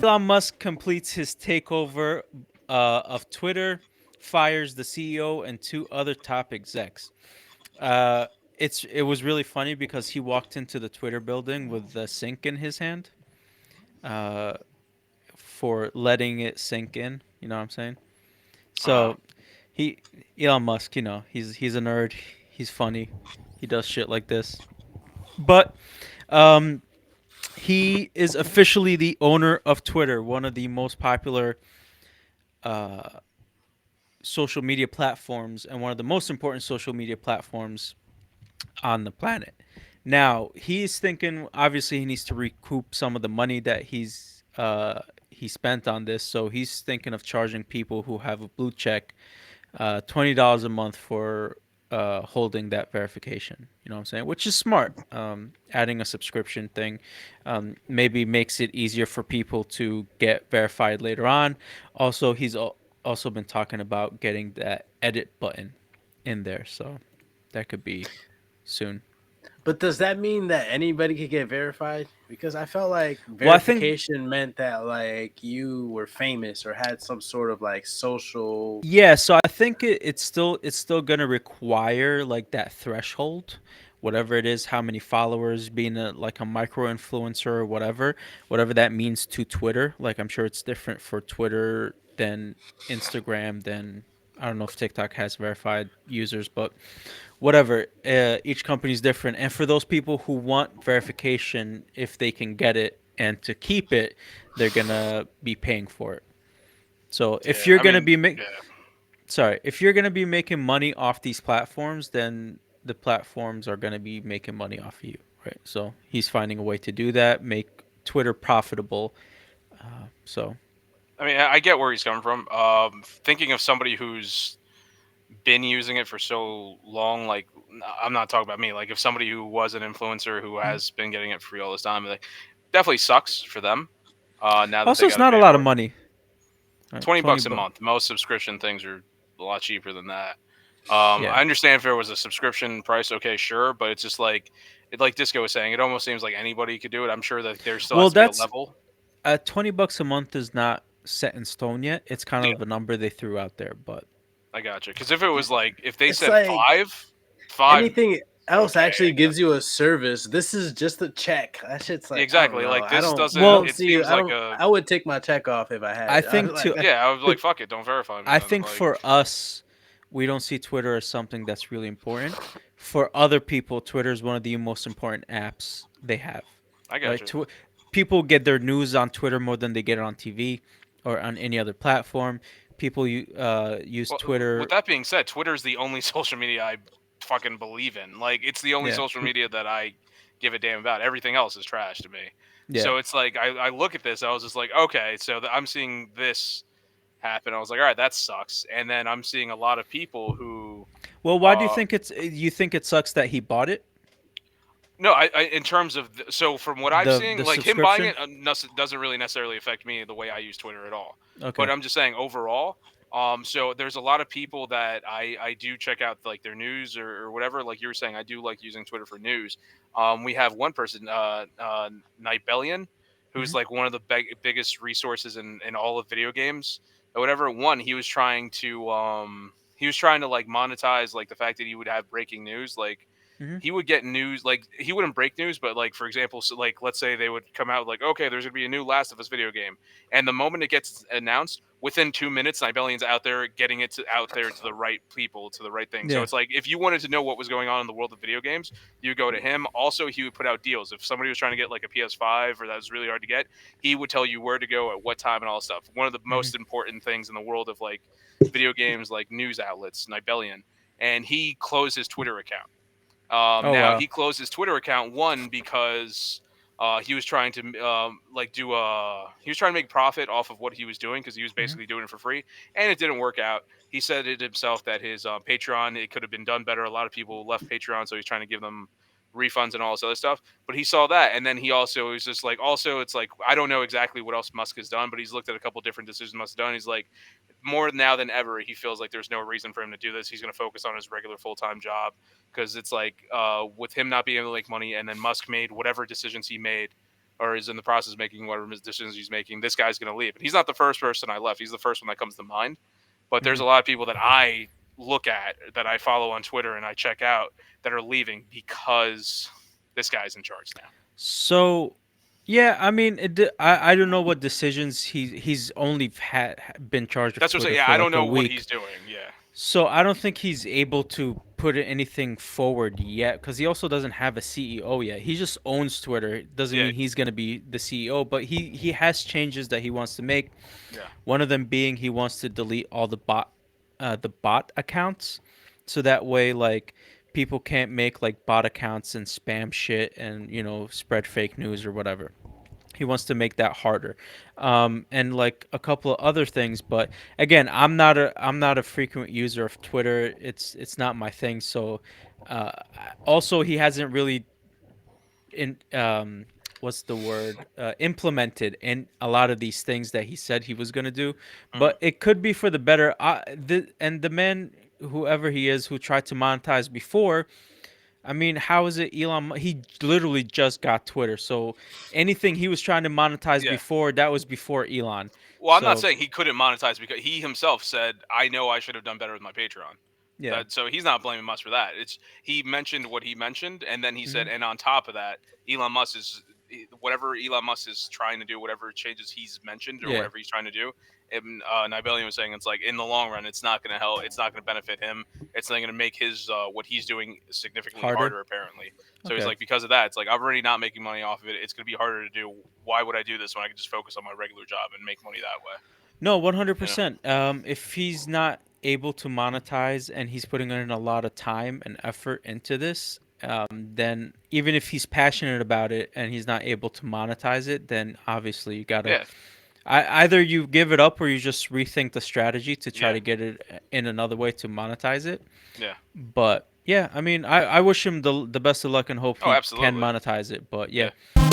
Elon Musk completes his takeover of Twitter, fires the CEO and two other top execs. Uh, it was really funny because he walked into the Twitter building with the sink in his hand, uh, for letting it sink in. You know what I'm saying? Uh, So he Elon Musk, he's a nerd. He's funny. He does shit like this. But um, he is officially the owner of Twitter, one of the most popular uh, social media platforms and one of the most important social media platforms on the planet. Now he's thinking, obviously, he needs to recoup some of the money that he spent on this. So he's thinking of charging people who have a blue check $20 a month for holding that verification. You know what I'm saying? Which is smart. Adding a subscription thing maybe makes it easier for people to get verified later on. Also, he's also been talking about getting that edit button in there, so that could be soon. But does that mean that anybody could get verified? Because I felt like Well, I think verification meant that like you were famous or had some sort of like social. yeah. So I think it's still gonna require like that threshold, whatever it is, how many followers, being like a micro influencer or whatever that means to Twitter. Like I'm sure it's different for Twitter than Instagram. Than I don't know if TikTok has verified users, but whatever. Each company's different, and for those people who want verification, if they can get it and to keep it, they're gonna be paying for it. So if yeah, you're I gonna mean, be yeah, if you're gonna be making money off these platforms, then the platforms are gonna be making money off of you, right? So he's finding a way to do that, make Twitter profitable. So I mean, I get where he's coming from. Thinking of somebody who's been using it for so long, like I'm not talking about me. Like if somebody who was an influencer who has been getting it free all this time, like definitely sucks for them. Now that also, they it's got to not a pay lot for of it. money. Right, 20 $20 a bucks. month. Most subscription things are a lot cheaper than that. Yeah. I understand if there was a subscription price, okay, sure, but it's just like Disco was saying, it almost seems like anybody could do it. I'm sure that there still Well, has to be a that's level. 20 bucks a month is not set in stone yet. It's kind Yeah, of a number they threw out there, but I got you. Because if it was like if they It's said like five, anything else okay, actually gives you a service. This is just a check. That shit's like I don't exactly. know. Like this I doesn't. well, don't It see. seems I like don't. a I would take my check off if I had I it. I, think to like yeah. I was like, fuck it, don't verify me I then. think Like for us, we don't see Twitter as something that's really important. For other people, Twitter is one of the most important apps they have. I got Right? you. People get their news on Twitter more than they get it on TV or on any other platform. People use Well, with Twitter. that being said, Twitter is the only social media I fucking believe in. Like, it's the only Yeah, social media that I give a damn about. Everything else is trash to me. yeah. So it's like I look at this, I was just like, okay, so I'm seeing this happen. I was like, all right, that sucks. And then I'm seeing a lot of people who, Well, why do you uh, think you think it sucks that he bought it? no, I in terms of so from what I'm The seeing, like him buying subscription. it doesn't really necessarily affect me the way I use Twitter at all. But Okay. I'm just saying overall. So there's a lot of people that I do check out like their news or whatever. Like you were saying, I do like using Twitter for news. We have one person, Nightbellion, who's Hmm. like one of the biggest resources in all of video games or whatever. One, he was trying to like monetize like the fact that he would have breaking news like Hmm. he would get news like he wouldn't break news but like for example so, like let's say they would come out like okay there's going to be a new Last of Us video game and the moment it gets announced within 2 minutes Nibelian's out there getting it out there to the right people to the right thing so Yeah. it's like if you wanted to know what was going on in the world of video games you go to him also he would put out deals if somebody was trying to get like a PS5 or that was really hard to get he would tell you where to go at what time and all that stuff one of the Hmm. most important things in the world of like video games like news outlets Nibelian and he closed his Twitter account Oh now wow. he closed his Twitter account one because he was trying to he was trying to make profit off of what he was doing because he was Hmm. basically doing it for free, and it didn't work out. He said it himself that his Patreon it could have been done better. A lot of people left Patreon, so he's trying to give them refunds and all this other stuff. But he saw that, and then he also was just like, also it's like I don't know exactly what else Musk has done, but he's looked at a couple different decisions Musk has done. He's like, more now than ever, he feels like there's no reason for him to do this. He's going to focus on his regular full time job because it's like with him not being able to make money, and then Musk made whatever decisions he made. or is in the process of making whatever decisions he's making, this guy's going to leave. And he's not the first person I left. He's the first one that comes to mind. But there's Mhm. a lot of people that I look at, that I follow on Twitter and I check out, that are leaving because this guy's in charge now. So, yeah, I mean, I don't know what decisions he's only been charged of That's what I'm saying. Twitter Yeah, for I don't like a know what he's week. doing. Yeah. So I don't think he's able to put anything forward yet because he also doesn't have a CEO yet. He just owns Twitter. It doesn't Yeah. mean he's gonna be the CEO, but he has changes that he wants to make. Yeah. One of them being he wants to delete all the bot accounts, so that way like people can't make like bot accounts and spam shit and spread fake news or whatever. He wants to make that harder, and like a couple of other things. But again, I'm not a frequent user of Twitter. It's not my thing. So uh, also he hasn't really in what's the word implemented in a lot of these things that he said he was going to do, Mhm. but it could be for the better. And the man, whoever he is, who tried to monetize before, I mean, how is it he literally just got Twitter, so anything he was trying to monetize Yeah. before, that was before Elon. Well, I'm not So saying he couldn't monetize, because he himself said, "I know I should have done better with my Patreon." yeah. That, so he's not blaming Musk for that. It's, he mentioned what he mentioned, and then he said, Hmm. and on top of that, Elon Musk is, whatever Elon Musk is trying to do, whatever changes he's mentioned or Yeah. whatever he's trying to do. And Nibelian was saying, it's like, in the long run, it's not going to help. It's not going to benefit him. It's not going to make his what he's doing significantly Harder. harder, apparently. So he's Okay. like, because of that, it's like, I'm already not making money off of it. It's going to be harder to do. Why would I do this when I can just focus on my regular job and make money that way? No, You know? 100%. If he's not able to monetize and he's putting in a lot of time and effort into this, then even if he's passionate about it and he's not able to monetize it, then obviously you gotta Yeah. either you give it up or you just rethink the strategy to try Yeah. to get it in another way to monetize it. Yeah. But yeah, I mean, I wish him the best of luck and hope Oh, he can absolutely. monetize it. But yeah. Yeah.